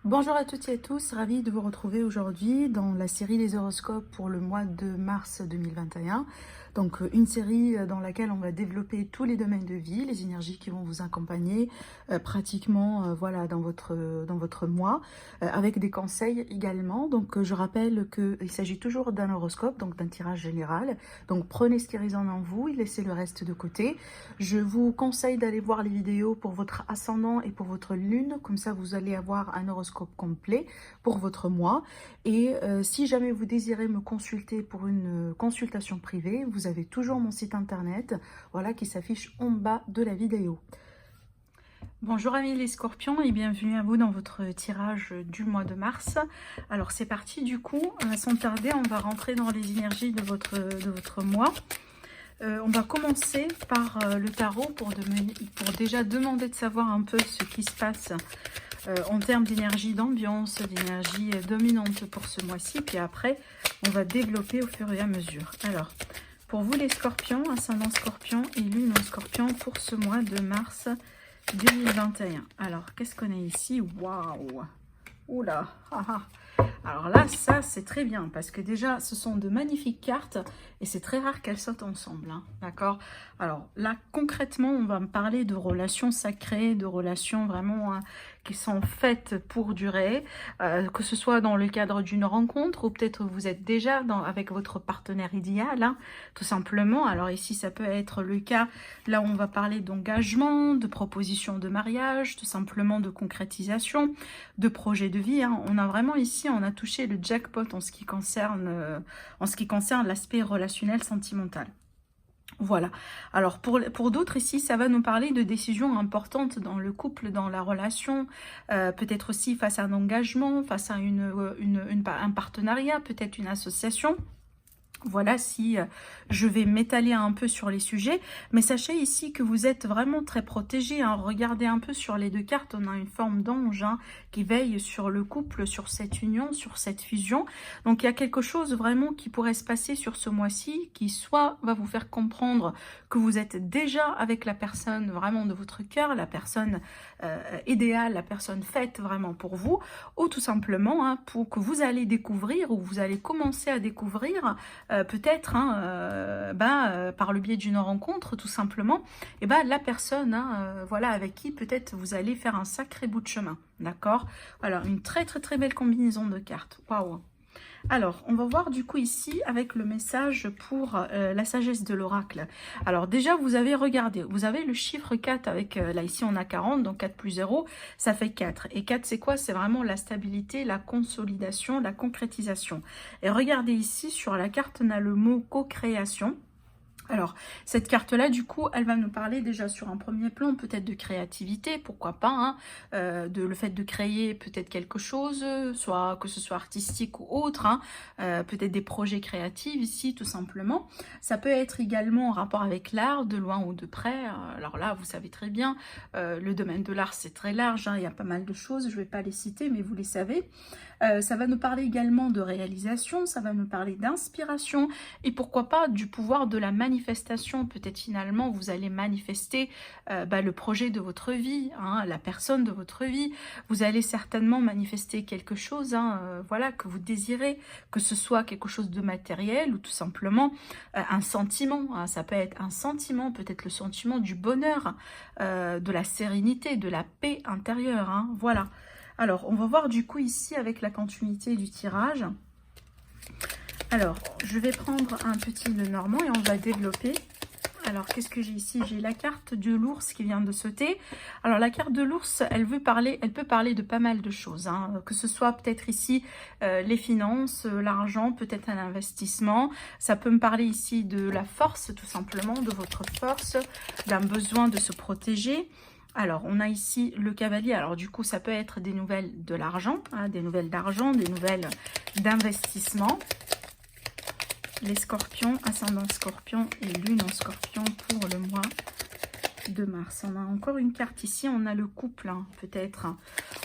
Bonjour à toutes et à tous, ravie de vous retrouver aujourd'hui dans la série Les horoscopes pour le mois de mars 2021. Donc une série dans laquelle on va développer tous les domaines de vie, les énergies qui vont vous accompagner pratiquement voilà, dans votre mois, avec des conseils également. Donc je rappelle qu'il s'agit toujours d'un horoscope, donc d'un tirage général. Donc prenez ce qui résonne en vous et laissez le reste de côté. Je vous conseille d'aller voir les vidéos pour votre ascendant et pour votre lune, comme ça vous allez avoir un horoscope complet pour votre mois. Et si jamais vous désirez me consulter pour une consultation privée, vous avez toujours mon site internet, voilà, qui s'affiche en bas de la vidéo. Bonjour amis les scorpions et bienvenue à vous dans votre tirage du mois de mars. Alors c'est parti du coup, sans tarder on va rentrer dans les énergies de votre mois. On va commencer par le tarot pour déjà demander de savoir un peu ce qui se passe en termes d'énergie d'ambiance, d'énergie dominante pour ce mois-ci. Puis après, on va développer au fur et à mesure. Alors, pour vous les scorpions, ascendant scorpion et lune en scorpion pour ce mois de mars 2021. Alors, qu'est-ce qu'on a ici? Waouh! Oula! Alors là, ça, c'est très bien parce que déjà, ce sont de magnifiques cartes et c'est très rare qu'elles sautent ensemble. Hein, d'accord? Alors là, concrètement, on va me parler de relations sacrées, de relations vraiment qui sont faites pour durer, que ce soit dans le cadre d'une rencontre ou peut-être vous êtes déjà avec votre partenaire idéal, hein, tout simplement. Alors ici, ça peut être le cas, là on va parler d'engagement, de proposition de mariage, tout simplement de concrétisation, de projet de vie. Hein. On a vraiment ici, on a touché le jackpot en ce qui concerne l'aspect relationnel sentimental. Voilà. Alors pour d'autres ici, ça va nous parler de décisions importantes dans le couple, dans la relation, peut-être aussi face à un engagement, face à un partenariat, peut-être une association. Voilà, si je vais m'étaler un peu sur les sujets, mais sachez ici que vous êtes vraiment très protégé. Hein. Regardez un peu sur les deux cartes, on a une forme d'ange qui veille sur le couple, sur cette union, sur cette fusion. Donc il y a quelque chose vraiment qui pourrait se passer sur ce mois-ci, qui soit va vous faire comprendre que vous êtes déjà avec la personne vraiment de votre cœur, la personne idéale, la personne faite vraiment pour vous, ou tout simplement pour que vous allez découvrir, ou vous allez commencer à découvrir peut-être par le biais d'une rencontre tout simplement, et la personne voilà, avec qui peut-être vous allez faire un sacré bout de chemin, d'accord? Voilà, une très très très belle combinaison de cartes. Waouh! Alors, on va voir du coup ici avec le message pour la sagesse de l'oracle. Alors déjà, vous avez regardé, vous avez le chiffre 4 avec, là ici on a 40, donc 4 plus 0, ça fait 4. Et 4 c'est quoi? C'est vraiment la stabilité, la consolidation, la concrétisation. Et regardez ici, sur la carte, on a le mot co-création. Alors, cette carte-là, du coup, elle va nous parler déjà sur un premier plan, peut-être de créativité, pourquoi pas, de le fait de créer peut-être quelque chose, soit que ce soit artistique ou autre, peut-être des projets créatifs ici, tout simplement. Ça peut être également en rapport avec l'art, de loin ou de près. Alors là, vous savez très bien, le domaine de l'art, c'est très large, il y a pas mal de choses, je ne vais pas les citer, mais vous les savez. Ça va nous parler également de réalisation, ça va nous parler d'inspiration et pourquoi pas du pouvoir de la manifestation. Peut-être finalement vous allez manifester le projet de votre vie, la personne de votre vie. Vous allez certainement manifester quelque chose voilà, que vous désirez, que ce soit quelque chose de matériel ou tout simplement un sentiment. Ça peut être un sentiment, peut-être le sentiment du bonheur, de la sérénité, de la paix intérieure. Voilà. Alors, on va voir du coup ici avec la continuité du tirage. Alors, je vais prendre un petit nœud normand et on va développer. Alors, qu'est-ce que j'ai ici? J'ai la carte de l'ours qui vient de sauter. Alors, la carte de l'ours, elle peut parler de pas mal de choses. Que ce soit peut-être ici les finances, l'argent, peut-être un investissement. Ça peut me parler ici de la force, tout simplement, de votre force, d'un besoin de se protéger. Alors, on a ici le cavalier. Alors, du coup, ça peut être des nouvelles de l'argent, des nouvelles d'argent, des nouvelles d'investissement. Les scorpions, ascendant scorpion et lune en scorpion pour le mois de mars. On a encore une carte ici, on a le couple, peut-être,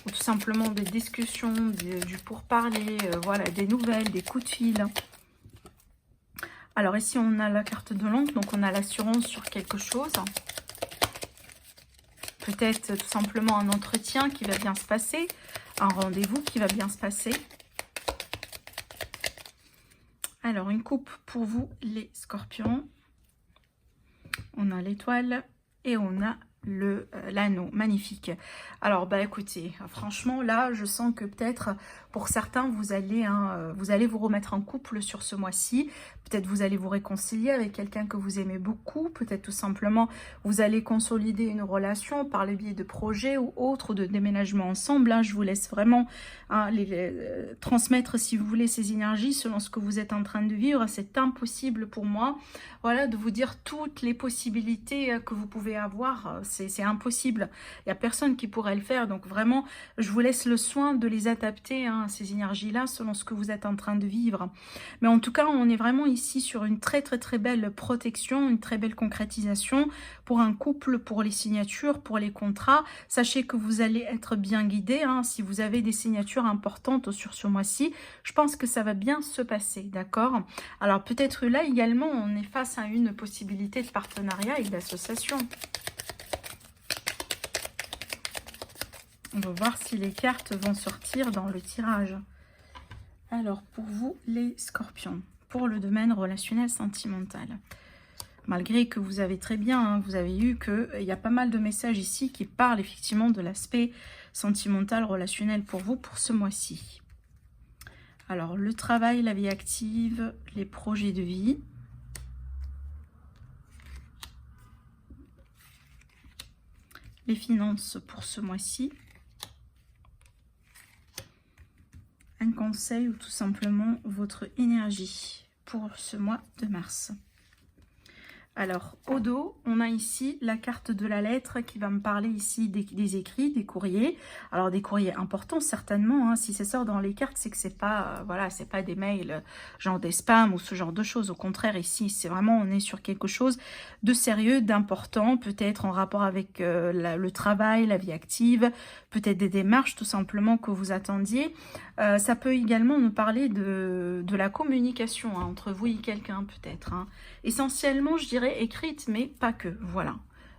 ou tout simplement des discussions, du pourparler, voilà, des nouvelles, des coups de fil. Alors, ici, on a la carte de l'oncle, donc on a l'assurance sur quelque chose. peut-être tout simplement un entretien qui va bien se passer, un rendez-vous qui va bien se passer. Alors, une coupe pour vous, les scorpions. On a l'étoile et on a l'anneau. Magnifique. Alors, bah écoutez, franchement, là, je sens que peut-être, pour certains, vous allez vous remettre en couple sur ce mois-ci. Peut-être vous allez vous réconcilier avec quelqu'un que vous aimez beaucoup. Peut-être tout simplement, vous allez consolider une relation par le biais de projets ou autres, de déménagement ensemble. Hein. Je vous laisse vraiment transmettre, si vous voulez, ces énergies selon ce que vous êtes en train de vivre. C'est impossible pour moi, voilà, de vous dire toutes les possibilités que vous pouvez avoir. C'est impossible. Il n'y a personne qui pourrait le faire. Donc vraiment, je vous laisse le soin de les adapter, hein, ces énergies-là, selon ce que vous êtes en train de vivre. Mais en tout cas, on est vraiment ici sur une très belle protection, une très belle concrétisation pour un couple, pour les signatures, pour les contrats. Sachez que vous allez être bien guidé, hein, si vous avez des signatures importantes sur ce mois-ci. Je pense que ça va bien se passer, d'accord? Alors peut-être là également, on est face à une possibilité de partenariat et d'association. On va voir si les cartes vont sortir dans le tirage. Alors, pour vous, les scorpions, pour le domaine relationnel sentimental. Malgré que vous avez très bien, hein, vous avez eu qu'il y a pas mal de messages ici qui parlent effectivement de l'aspect sentimental, relationnel pour vous pour ce mois-ci. Alors, le travail, la vie active, les projets de vie. Les finances pour ce mois-ci. Un conseil ou tout simplement votre énergie pour ce mois de mars. Alors, au dos, on a ici la carte de la lettre qui va me parler ici des écrits, des courriers. Alors, des courriers importants, certainement. Hein. Si ça sort dans les cartes, c'est que c'est pas, voilà, c'est pas des mails genre des spams ou ce genre de choses. Au contraire, ici, c'est vraiment, on est sur quelque chose de sérieux, d'important, peut-être en rapport avec le travail, la vie active, peut-être des démarches tout simplement que vous attendiez. Ça peut également nous parler de la communication, hein, entre vous et quelqu'un, peut-être. Hein. Essentiellement, je dirais écrite, mais pas que, voilà.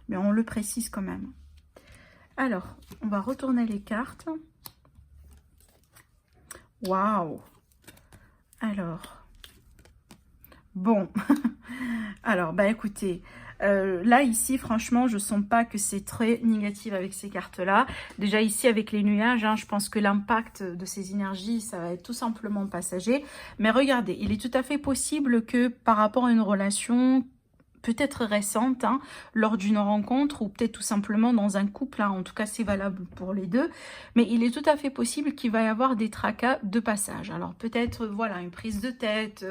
Mais on le précise quand même. Alors, on va retourner les cartes. Waouh! Alors, bon. Alors, bah écoutez, là, ici, franchement, je sens pas que c'est très négatif avec ces cartes-là. Déjà, ici, avec les nuages, hein, je pense que l'impact de ces énergies, ça va être tout simplement passager. Mais regardez, il est tout à fait possible que par rapport à une relation peut-être récente, hein, lors d'une rencontre ou peut-être tout simplement dans un couple, hein, en tout cas c'est valable pour les deux, mais il est tout à fait possible qu'il va y avoir des tracas de passage. Alors peut-être voilà une prise de tête,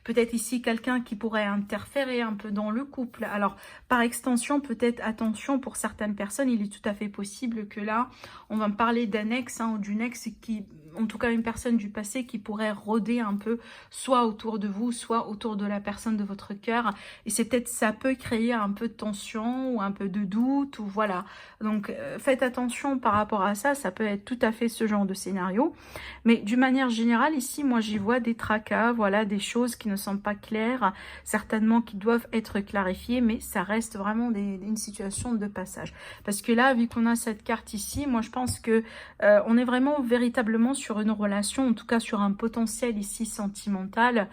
peut-être ici quelqu'un qui pourrait interférer un peu dans le couple. Alors par extension peut-être attention pour certaines personnes, il est tout à fait possible que là on va me parler d'un ex, hein, ou d'une ex qui, en tout cas une personne du passé qui pourrait rôder un peu soit autour de vous, soit autour de la personne de votre cœur, et c'est peut-être ça peut créer un peu de tension ou un peu de doute, ou voilà. Donc faites attention par rapport à ça, ça peut être tout à fait ce genre de scénario. Mais d'une manière générale, ici, moi j'y vois des tracas, voilà, des choses qui ne sont pas claires, certainement qui doivent être clarifiées, mais ça reste vraiment une situation de passage. Parce que là, vu qu'on a cette carte ici, moi je pense que on est vraiment véritablement sur une relation, en tout cas sur un potentiel ici sentimental,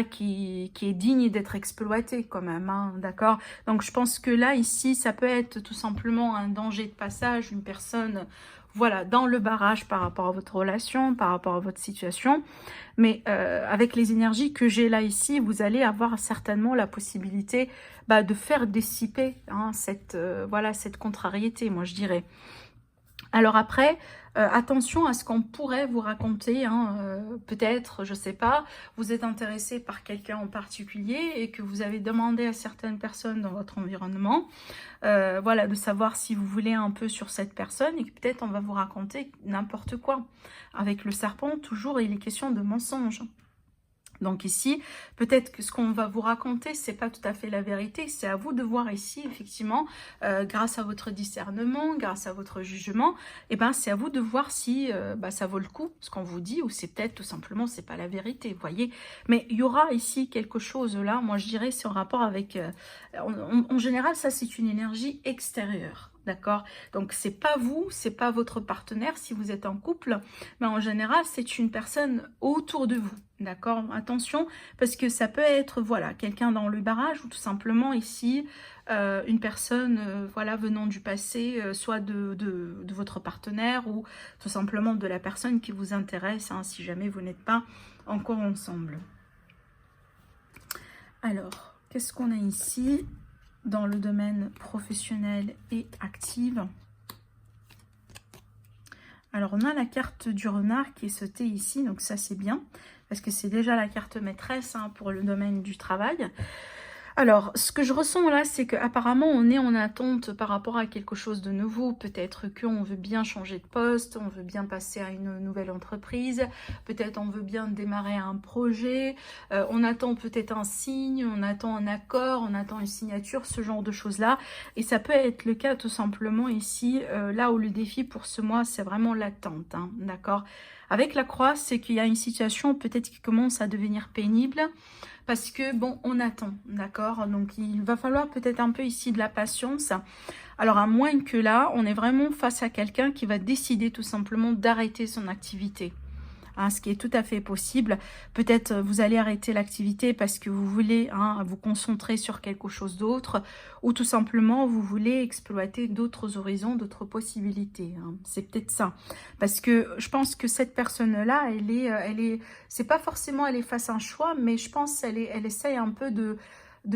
qui est digne d'être exploité quand même, hein, d'accord? Donc je pense que là, ici, ça peut être tout simplement un danger de passage, une personne, voilà, dans le barrage par rapport à votre relation, par rapport à votre situation. Mais avec les énergies que j'ai là ici, vous allez avoir certainement la possibilité de faire dissiper, hein, voilà, cette contrariété, moi je dirais. Alors après, attention à ce qu'on pourrait vous raconter, hein, peut-être, je sais pas, vous êtes intéressé par quelqu'un en particulier et que vous avez demandé à certaines personnes dans votre environnement, voilà, de savoir si vous voulez un peu sur cette personne, et que peut-être on va vous raconter n'importe quoi. Avec le serpent, toujours il est question de mensonge. Donc ici, peut-être que ce qu'on va vous raconter, c'est pas tout à fait la vérité. C'est à vous de voir ici, effectivement, grâce à votre discernement, grâce à votre jugement, et ben c'est à vous de voir si ça vaut le coup, ce qu'on vous dit, ou c'est peut-être tout simplement, c'est pas la vérité, vous voyez. Mais il y aura ici quelque chose là, moi je dirais, c'est en rapport avec... en général, ça c'est une énergie extérieure. D'accord? Donc, c'est pas vous, c'est pas votre partenaire si vous êtes en couple, mais en général, c'est une personne autour de vous. D'accord? Attention, parce que ça peut être, voilà, quelqu'un dans le barrage ou tout simplement ici, une personne, voilà, venant du passé, soit de votre partenaire ou tout simplement de la personne qui vous intéresse, hein, si jamais vous n'êtes pas encore ensemble. Alors, qu'est-ce qu'on a ici dans le domaine professionnel et active? Alors, on a la carte du renard qui est sautée ici, donc ça c'est bien, parce que c'est déjà la carte maîtresse hein, pour le domaine du travail. Alors, ce que je ressens là, c'est qu'apparemment, on est en attente par rapport à quelque chose de nouveau. Peut-être qu'on veut bien changer de poste, on veut bien passer à une nouvelle entreprise, peut-être on veut bien démarrer un projet, on attend peut-être un signe, on attend un accord, on attend une signature, ce genre de choses-là. Et ça peut être le cas tout simplement ici, là où le défi pour ce mois, c'est vraiment l'attente, hein, d'accord? Avec la croix, c'est qu'il y a une situation peut-être qui commence à devenir pénible, parce que, bon, on attend, d'accord? Donc, il va falloir peut-être un peu ici de la patience. Alors, à moins que là, on est vraiment face à quelqu'un qui va décider tout simplement d'arrêter son activité. Hein, ce qui est tout à fait possible. Peut-être vous allez arrêter l'activité parce que vous voulez vous concentrer sur quelque chose d'autre ou tout simplement vous voulez exploiter d'autres horizons, d'autres possibilités. Hein. C'est peut-être ça. Parce que je pense que cette personne-là, c'est pas forcément elle est face à un choix, mais je pense elle essaye un peu de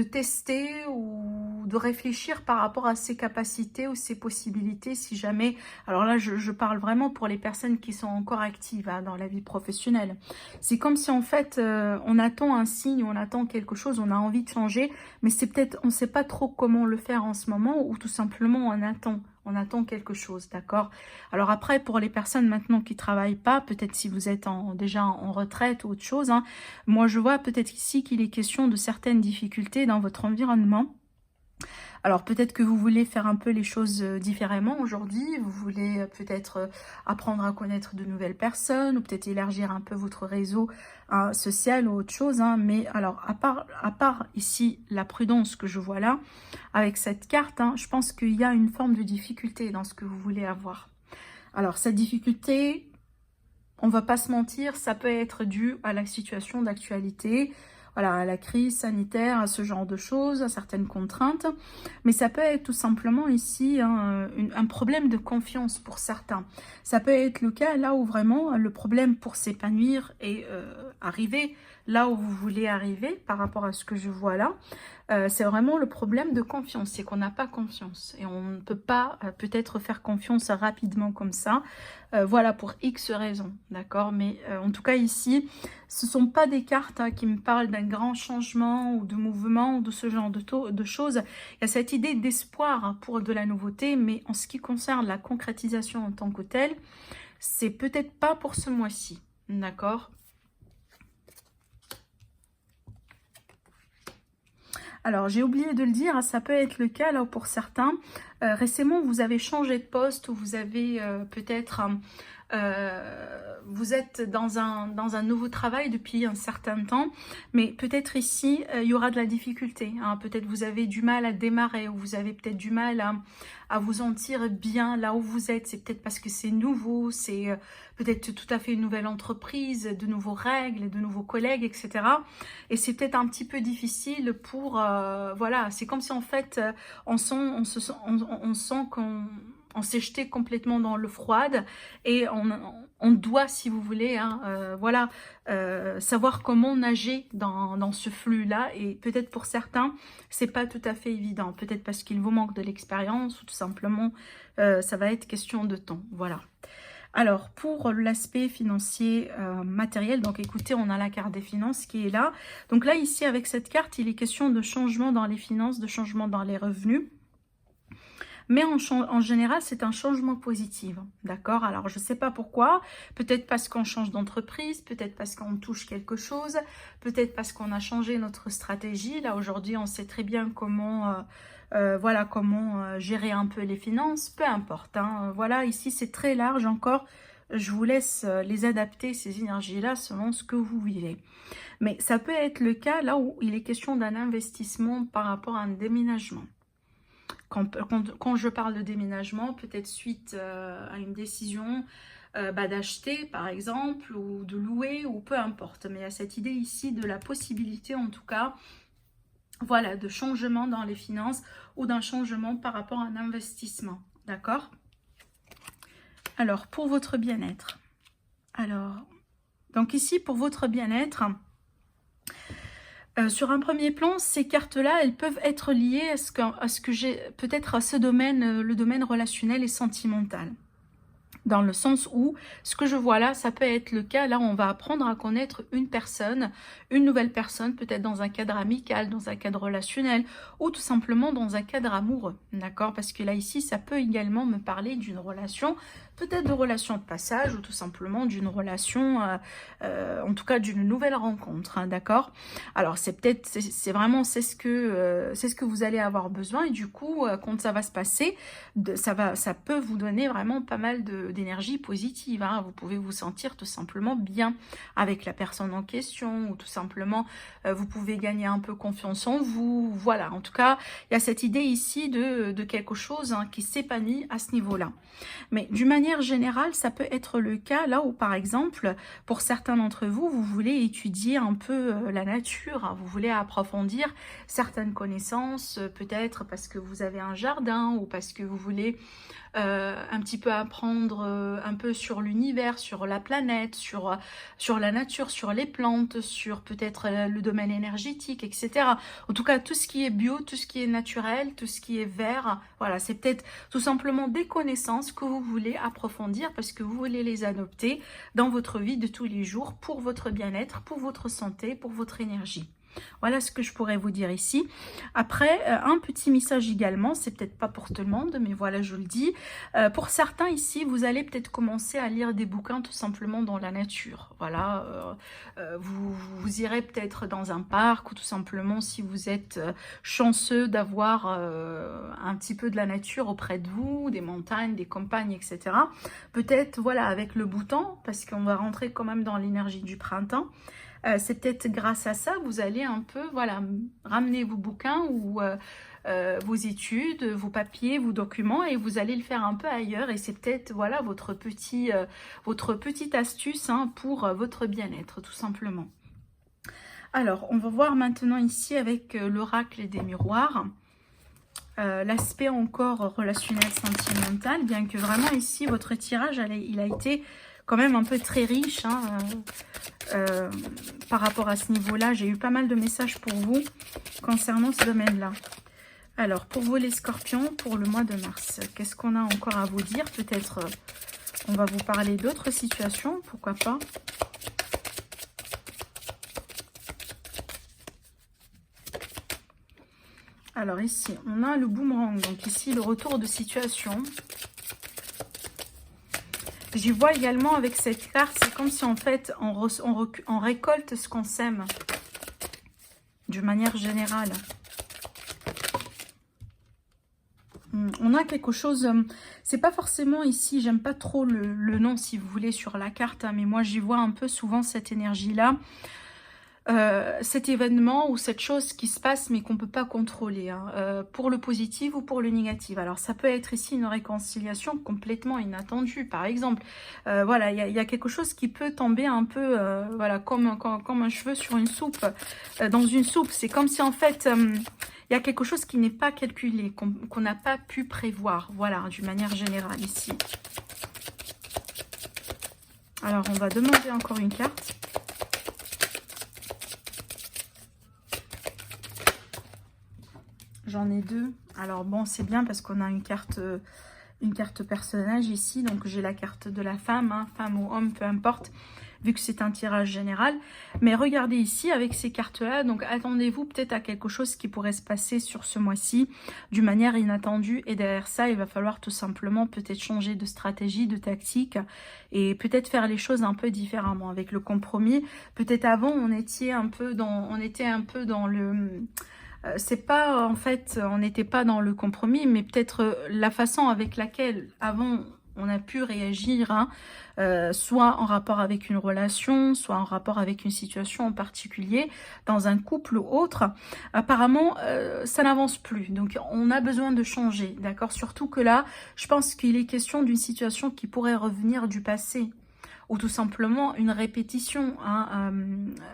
tester ou de réfléchir par rapport à ses capacités ou ses possibilités si jamais... Alors là, je parle vraiment pour les personnes qui sont encore actives hein, dans la vie professionnelle. C'est comme si en fait, on attend un signe, on attend quelque chose, on a envie de changer, mais c'est peut-être, on ne sait pas trop comment le faire en ce moment ou tout simplement on attend. On attend quelque chose, d'accord? Alors après, pour les personnes maintenant qui ne travaillent pas, peut-être si vous êtes déjà en retraite ou autre chose, hein, moi je vois peut-être ici qu'il est question de certaines difficultés dans votre environnement. Alors peut-être que vous voulez faire un peu les choses différemment aujourd'hui, vous voulez peut-être apprendre à connaître de nouvelles personnes ou peut-être élargir un peu votre réseau social ou autre chose. Hein. Mais alors à part ici la prudence que je vois là, avec cette carte, hein, je pense qu'il y a une forme de difficulté dans ce que vous voulez avoir. Alors cette difficulté, on va pas se mentir, ça peut être dû à la situation d'actualité, voilà, à la crise sanitaire, à ce genre de choses, à certaines contraintes. Mais ça peut être tout simplement ici un problème de confiance pour certains. Ça peut être le cas là où vraiment le problème pour s'épanouir et arriver là où vous voulez arriver par rapport à ce que je vois là. C'est vraiment le problème de confiance, c'est qu'on n'a pas confiance et on ne peut pas peut-être faire confiance rapidement comme ça, voilà pour X raisons, d'accord, mais en tout cas ici, ce ne sont pas des cartes qui me parlent d'un grand changement ou de mouvement ou de ce genre de choses. Il y a cette idée d'espoir pour de la nouveauté, mais en ce qui concerne la concrétisation en tant que telle, c'est peut-être pas pour ce mois-ci, d'accord. Alors, j'ai oublié de le dire, ça peut être le cas là pour certains. Récemment, vous avez changé de poste ou vous avez peut-être... vous êtes dans un nouveau travail depuis un certain temps, mais peut-être ici, il y aura de la difficulté. Hein. Peut-être vous avez du mal à démarrer ou vous avez peut-être du mal à vous sentir bien là où vous êtes. C'est peut-être parce que c'est nouveau, c'est peut-être tout à fait une nouvelle entreprise, de nouveaux règles, de nouveaux collègues, etc. Et c'est peut-être un petit peu difficile pour... voilà, c'est comme si en fait, on sent qu'on s'est jeté complètement dans l'eau froide et on doit, si vous voulez, voilà, savoir comment nager dans ce flux-là. Et peut-être pour certains, c'est pas tout à fait évident. Peut-être parce qu'il vous manque de l'expérience ou tout simplement, ça va être question de temps. Voilà. Alors, pour l'aspect financier matériel, donc écoutez, on a la carte des finances qui est là. Donc là, ici, avec cette carte, il est question de changement dans les finances, de changement dans les revenus. Mais en général, c'est un changement positif, d'accord? Alors, je ne sais pas pourquoi, peut-être parce qu'on change d'entreprise, peut-être parce qu'on touche quelque chose, peut-être parce qu'on a changé notre stratégie. Là, aujourd'hui, on sait très bien comment... voilà comment gérer un peu les finances, peu importe, hein. Voilà, ici c'est très large encore, je vous laisse les adapter, ces énergies-là, selon ce que vous vivez. Mais ça peut être le cas là où il est question d'un investissement par rapport à un déménagement. Quand je parle de déménagement, peut-être suite à une décision d'acheter par exemple, ou de louer, ou peu importe. Mais il y a cette idée ici de la possibilité en tout cas, voilà, de changement dans les finances ou d'un changement par rapport à un investissement, d'accord? Alors, pour votre bien-être. Alors, donc ici, pour votre bien-être, sur un premier plan, ces cartes-là, elles peuvent être liées à ce que j'ai, peut-être à ce domaine, le domaine relationnel et sentimental. Dans le sens où, ce que je vois là, ça peut être le cas, là on va apprendre à connaître une personne, une nouvelle personne, peut-être dans un cadre amical, dans un cadre relationnel, ou tout simplement dans un cadre amoureux, d'accord? Parce que là ici, ça peut également me parler d'une relation, peut-être de relation de passage, ou tout simplement d'une relation, en tout cas d'une nouvelle rencontre, hein, d'accord? Alors c'est peut-être, c'est vraiment, c'est ce que vous allez avoir besoin, et du coup, quand ça va se passer, ça peut vous donner vraiment pas mal d'énergie positive, hein. Vous pouvez vous sentir tout simplement bien avec la personne en question, ou tout simplement vous pouvez gagner un peu confiance en vous. Voilà, en tout cas il y a cette idée ici de quelque chose, hein, qui s'épanouit à ce niveau là. Mais d'une manière générale, ça peut être le cas là où par exemple pour certains d'entre vous, vous voulez étudier un peu la nature, hein. Vous voulez approfondir certaines connaissances, peut-être parce que vous avez un jardin, ou parce que vous voulez un petit peu apprendre un peu sur l'univers, sur la planète, sur la nature, sur les plantes, sur peut-être le domaine énergétique, etc. En tout cas, tout ce qui est bio, tout ce qui est naturel, tout ce qui est vert, voilà, c'est peut-être tout simplement des connaissances que vous voulez approfondir parce que vous voulez les adopter dans votre vie de tous les jours pour votre bien-être, pour votre santé, pour votre énergie. Voilà ce que je pourrais vous dire ici. Après, un petit message également, c'est peut-être pas pour tout le monde, mais voilà, je le dis. Pour certains ici, vous allez peut-être commencer à lire des bouquins tout simplement dans la nature. Voilà, vous irez peut-être dans un parc, ou tout simplement si vous êtes chanceux d'avoir un petit peu de la nature auprès de vous, des montagnes, des campagnes, etc. Peut-être, voilà, avec le beau temps, parce qu'on va rentrer quand même dans l'énergie du printemps. C'est peut-être grâce à ça, vous allez un peu, voilà, ramener vos bouquins ou vos études, vos papiers, vos documents, et vous allez le faire un peu ailleurs. Et c'est peut-être, voilà, votre petite astuce, hein, pour votre bien-être, tout simplement. Alors, on va voir maintenant ici avec l'oracle des miroirs. L'aspect encore relationnel, sentimental, bien que vraiment ici, votre tirage, il a été quand même un peu très riche, hein, par rapport à ce niveau-là. J'ai eu pas mal de messages pour vous concernant ce domaine-là. Alors, pour vous les scorpions, pour le mois de mars, qu'est-ce qu'on a encore à vous dire? Peut-être on va vous parler d'autres situations, pourquoi pas. Alors ici, on a le boomerang, donc ici le retour de situation. J'y vois également avec cette carte, c'est comme si en fait on récolte ce qu'on sème, d'une manière générale. On a quelque chose, c'est pas forcément ici, j'aime pas trop le nom si vous voulez sur la carte, hein, mais moi j'y vois un peu souvent cette énergie-là. Cet événement ou cette chose qui se passe mais qu'on ne peut pas contrôler, hein, pour le positif ou pour le négatif. Alors ça peut être ici une réconciliation complètement inattendue par exemple. Voilà, il y a quelque chose qui peut tomber un peu voilà, comme un cheveu sur une soupe, dans une soupe. C'est comme si en fait il y a quelque chose qui n'est pas calculé, qu'on n'a pas pu prévoir, voilà, d'une manière générale ici. Alors on va demander encore une carte. J'en ai deux. Alors bon, c'est bien parce qu'on a une carte une carte personnage ici. Donc j'ai la carte de la femme, hein, femme ou homme, peu importe, vu que c'est un tirage général. Mais regardez ici, avec ces cartes-là, donc attendez-vous peut-être à quelque chose qui pourrait se passer sur ce mois-ci d'une manière inattendue. Et derrière ça, il va falloir tout simplement peut-être changer de stratégie, de tactique et peut-être faire les choses un peu différemment avec le compromis. Peut-être avant, on était un peu dans le... c'est pas, en fait, on n'était pas dans le compromis, mais peut-être la façon avec laquelle avant on a pu réagir, hein, soit en rapport avec une relation, soit en rapport avec une situation en particulier, dans un couple ou autre, apparemment ça n'avance plus. Donc on a besoin de changer, d'accord? Surtout que là, je pense qu'il est question d'une situation qui pourrait revenir du passé, ou tout simplement une répétition, hein.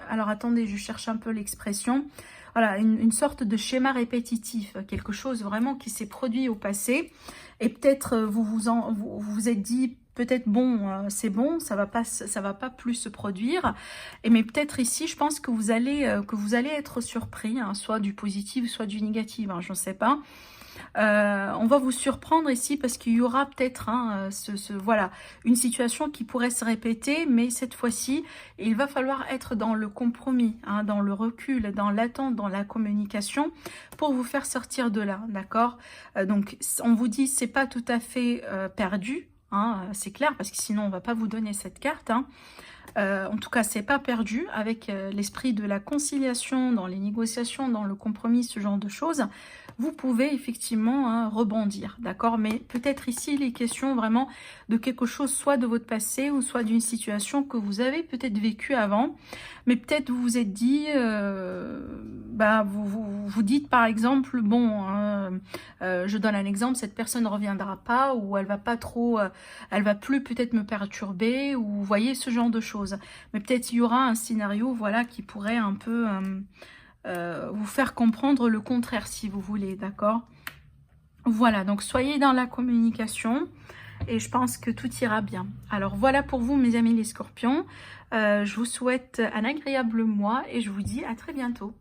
Alors attendez, je cherche un peu l'expression. Voilà, une sorte de schéma répétitif, quelque chose vraiment qui s'est produit au passé. Et peut-être vous vous êtes dit, peut-être bon, c'est bon, ça va pas plus se produire. Et mais peut-être ici, je pense que vous allez être surpris, hein, soit du positif, soit du négatif, hein, je ne sais pas. On va vous surprendre ici parce qu'il y aura peut-être, hein, voilà, une situation qui pourrait se répéter, mais cette fois-ci, il va falloir être dans le compromis, hein, dans le recul, dans l'attente, dans la communication pour vous faire sortir de là, d'accord? Donc, on vous dit, c'est pas tout à fait perdu, hein, c'est clair, parce que sinon, on va pas vous donner cette carte, hein. En tout cas, c'est pas perdu avec l'esprit de la conciliation, dans les négociations, dans le compromis, ce genre de choses. Vous pouvez effectivement, hein, rebondir, d'accord? Mais peut-être ici, il est question vraiment de quelque chose, soit de votre passé, ou soit d'une situation que vous avez peut-être vécue avant. Mais peut-être vous vous êtes dit, vous dites par exemple, bon, hein, je donne un exemple, cette personne ne reviendra pas, ou elle va pas trop, elle va plus peut-être me perturber, ou vous voyez ce genre de choses. Mais peut-être il y aura un scénario, voilà, qui pourrait un peu vous faire comprendre le contraire, si vous voulez, d'accord? Voilà, donc soyez dans la communication et je pense que tout ira bien. Alors voilà pour vous, mes amis les scorpions. Je vous souhaite un agréable mois et je vous dis à très bientôt.